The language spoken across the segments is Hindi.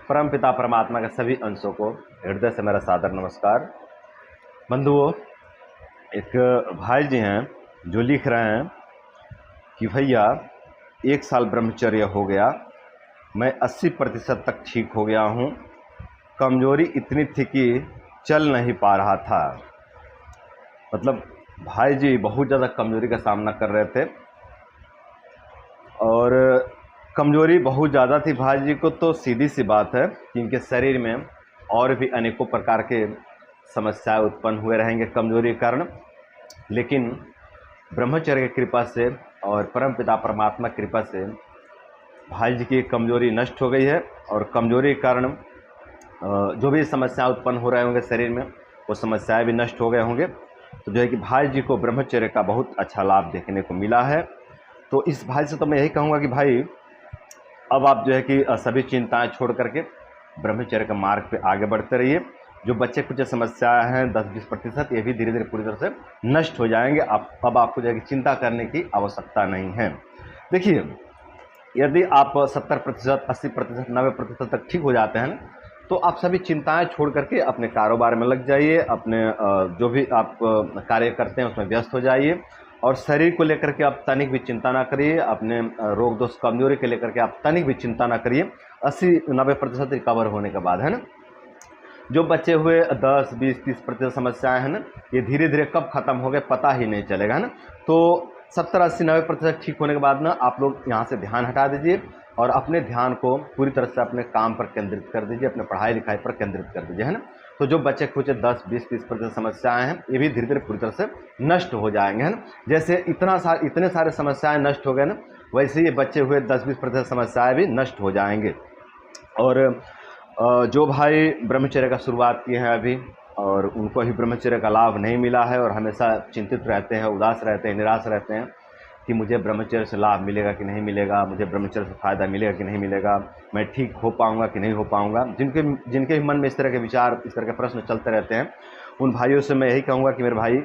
परम पिता परमात्मा के सभी अंशों को हृदय से मेरा सादर नमस्कार। बंधुओं, एक भाई जी हैं जो लिख रहे हैं कि भैया 1 साल ब्रह्मचर्य हो गया, मैं 80% तक ठीक हो गया हूँ। कमजोरी इतनी थी कि चल नहीं पा रहा था। मतलब भाई जी बहुत ज़्यादा कमजोरी का सामना कर रहे थे और कमजोरी बहुत ज़्यादा थी भाई जी को। तो सीधी सी बात है कि इनके शरीर में और भी अनेकों प्रकार के समस्याएं उत्पन्न हुए रहेंगे कमजोरी के कारण, लेकिन ब्रह्मचर्य की कृपा से और परम पिता परमात्मा की कृपा से भाई जी की कमजोरी नष्ट हो गई है। और कमजोरी के कारण जो भी समस्याएं उत्पन्न हो रहे होंगे शरीर में, वो समस्याएं भी नष्ट हो गए होंगे। तो जो है कि भाई जी को ब्रह्मचर्य का बहुत अच्छा लाभ देखने को मिला है। तो इस भाई से तो मैं यही कहूँगा कि भाई अब आप जो है कि सभी चिंताएं छोड़ करके ब्रह्मचर्य का मार्ग पे आगे बढ़ते रहिए। जो बच्चे कुछ समस्याएं हैं 10-20%, ये भी धीरे धीरे पूरी तरह से नष्ट हो जाएंगे। अब आपको जो है कि चिंता करने की आवश्यकता नहीं है। देखिए, यदि आप 70%, 80%, 90% तक ठीक हो जाते हैं तो आप सभी चिंताएं छोड़ करके अपने कारोबार में लग जाइए, अपने जो भी आप कार्य करते हैं उसमें व्यस्त हो जाइए। और शरीर को लेकर के आप तनिक भी चिंता ना करिए, अपने रोग दोष कमजोरी के लेकर के आप तनिक भी चिंता ना करिए। 80-90% रिकवर होने के बाद, है ना, जो बचे हुए 10-20-30% समस्याएं हैं ना, ये धीरे धीरे कब खत्म हो गए पता ही नहीं चलेगा, है ना। तो 70-80-90% ठीक होने के बाद ना आप लोग यहाँ से ध्यान हटा दीजिए और अपने ध्यान को पूरी तरह से अपने काम पर केंद्रित कर दीजिए, अपने पढ़ाई लिखाई पर केंद्रित कर दीजिए, है ना। तो जो बचे कुछ 10-20-30% समस्याएं हैं ये भी धीरे धीरे पूरी तरह से नष्ट हो जाएंगे, है ना। जैसे इतने सारे समस्याएं नष्ट हो गए ना, वैसे ये बचे हुए 10-20% समस्याएं भी नष्ट हो जाएंगे। और जो भाई ब्रह्मचर्य का शुरुआत किए हैं अभी और उनको ही ब्रह्मचर्य का लाभ नहीं मिला है और हमेशा चिंतित रहते हैं, उदास रहते हैं, निराश रहते हैं कि मुझे ब्रह्मचर्य से लाभ मिलेगा कि नहीं मिलेगा, मुझे ब्रह्मचर्य से फ़ायदा मिलेगा कि नहीं मिलेगा, मैं ठीक हो पाऊंगा कि नहीं हो पाऊंगा, जिनके मन में इस तरह के विचार, इस तरह के प्रश्न चलते रहते हैं, उन भाइयों से मैं यही कहूँगा कि मेरे भाई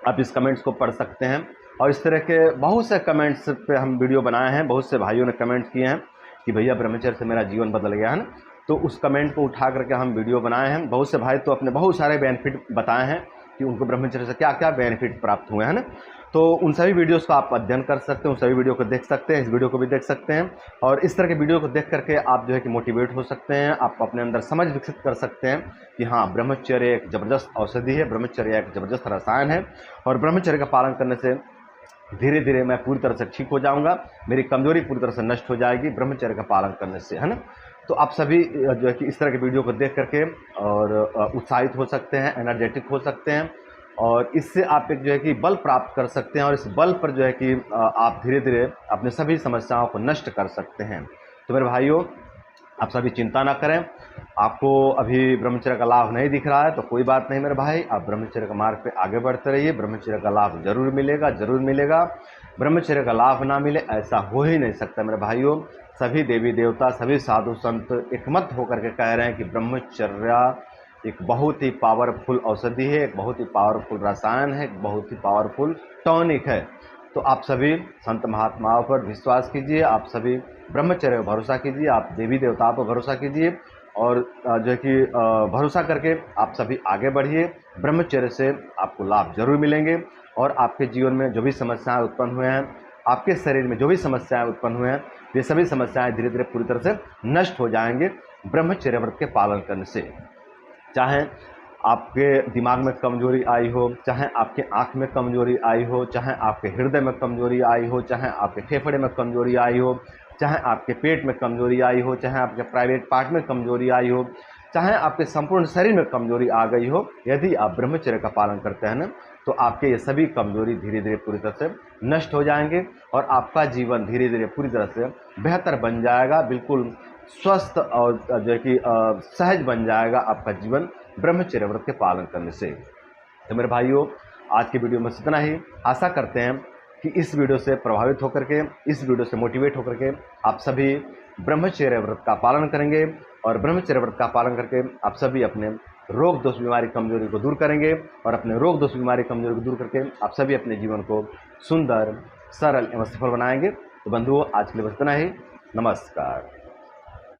आप इस कमेंट्स को पढ़ सकते हैं। और इस तरह के बहुत से कमेंट्स पे हम वीडियो बनाए हैं, बहुत से भाइयों ने कमेंट किए हैं कि भैया ब्रह्मचर्य से मेरा जीवन बदल गया, है ना। तो उस कमेंट को उठा करके हम वीडियो बनाए हैं। बहुत से भाई तो अपने बहुत सारे बेनिफिट बताए हैं कि उनको ब्रह्मचर्य से क्या क्या बेनिफिट प्राप्त हुए हैं ना। तो उन सभी वीडियोस को आप अध्ययन कर सकते हैं, उन सभी वीडियो को देख सकते हैं, इस वीडियो को भी देख सकते हैं। और इस तरह के वीडियो को देख करके आप जो है कि मोटिवेट हो सकते हैं, आप अपने अंदर समझ विकसित कर सकते हैं कि हाँ, ब्रह्मचर्य एक ज़बरदस्त औषधि है, ब्रह्मचर्य एक ज़बरदस्त रसायन है और ब्रह्मचर्य का पालन करने से धीरे धीरे मैं पूरी तरह से ठीक हो जाऊंगा, मेरी कमजोरी पूरी तरह से नष्ट हो जाएगी ब्रह्मचर्य का पालन करने से, है ना। तो आप सभी जो है कि इस तरह के वीडियो को देख करके और उत्साहित हो सकते हैं, एनर्जेटिक हो सकते हैं और इससे आप एक जो है कि बल प्राप्त कर सकते हैं और इस बल पर जो है कि आप धीरे धीरे अपने सभी समस्याओं को नष्ट कर सकते हैं। तो मेरे भाइयों, आप सभी चिंता ना करें। आपको अभी ब्रह्मचर्य का लाभ नहीं दिख रहा है तो कोई बात नहीं मेरे भाई, आप ब्रह्मचर्य का मार्ग पे आगे बढ़ते रहिए। ब्रह्मचर्य का लाभ जरूर मिलेगा, जरूर मिलेगा। ब्रह्मचर्य का लाभ ना मिले ऐसा हो ही नहीं सकता मेरे भाइयों। सभी देवी देवता, सभी साधु संत एकमत होकर के कह रहे हैं कि ब्रह्मचर्य एक बहुत ही पावरफुल औषधि है, एक बहुत ही पावरफुल रसायन है, एक बहुत ही पावरफुल टॉनिक है। तो आप सभी संत महात्माओं पर विश्वास कीजिए, आप सभी ब्रह्मचर्य पर भरोसा कीजिए, आप देवी देवताओं पर भरोसा कीजिए और जो है कि भरोसा करके आप सभी आगे बढ़िए। ब्रह्मचर्य से आपको लाभ जरूर मिलेंगे और आपके जीवन में जो भी समस्याएं उत्पन्न हुए हैं, आपके शरीर में जो भी समस्याएं उत्पन्न हुए हैं, ये सभी समस्याएं धीरे धीरे पूरी तरह से नष्ट हो जाएंगे ब्रह्मचर्य व्रत के पालन करने से। चाहे आपके दिमाग में कमजोरी आई हो, चाहे आपके आँख में कमजोरी आई हो, चाहे आपके हृदय में कमजोरी आई हो, चाहे आपके फेफड़े में कमजोरी आई हो, चाहे आपके पेट में कमजोरी आई हो, चाहे आपके प्राइवेट पार्ट में कमजोरी आई हो, चाहे आपके संपूर्ण शरीर में कमजोरी आ गई हो, यदि आप ब्रह्मचर्य का पालन करते हैं ना, तो आपके ये सभी कमजोरी धीरे धीरे पूरी तरह से नष्ट हो जाएंगे और आपका जीवन धीरे धीरे पूरी तरह से बेहतर बन जाएगा, बिल्कुल स्वस्थ और जो है कि सहज बन जाएगा आपका जीवन ब्रह्मचर्य व्रत के पालन करने से। तो मेरे भाइयों, आज की वीडियो में इतना ही। आशा करते हैं कि इस वीडियो से प्रभावित होकर के, इस वीडियो से मोटिवेट होकर के आप सभी ब्रह्मचर्य व्रत का पालन करेंगे और ब्रह्मचर्य व्रत का पालन करके आप सभी अपने रोग दोष बीमारी कमजोरी को दूर करेंगे और अपने रोग दोष बीमारी कमजोरी को दूर करके आप सभी अपने जीवन को सुंदर, सरल एवं सफल बनाएंगे। तो बंधुओं, आज के लिए बस इतना ही। नमस्कार।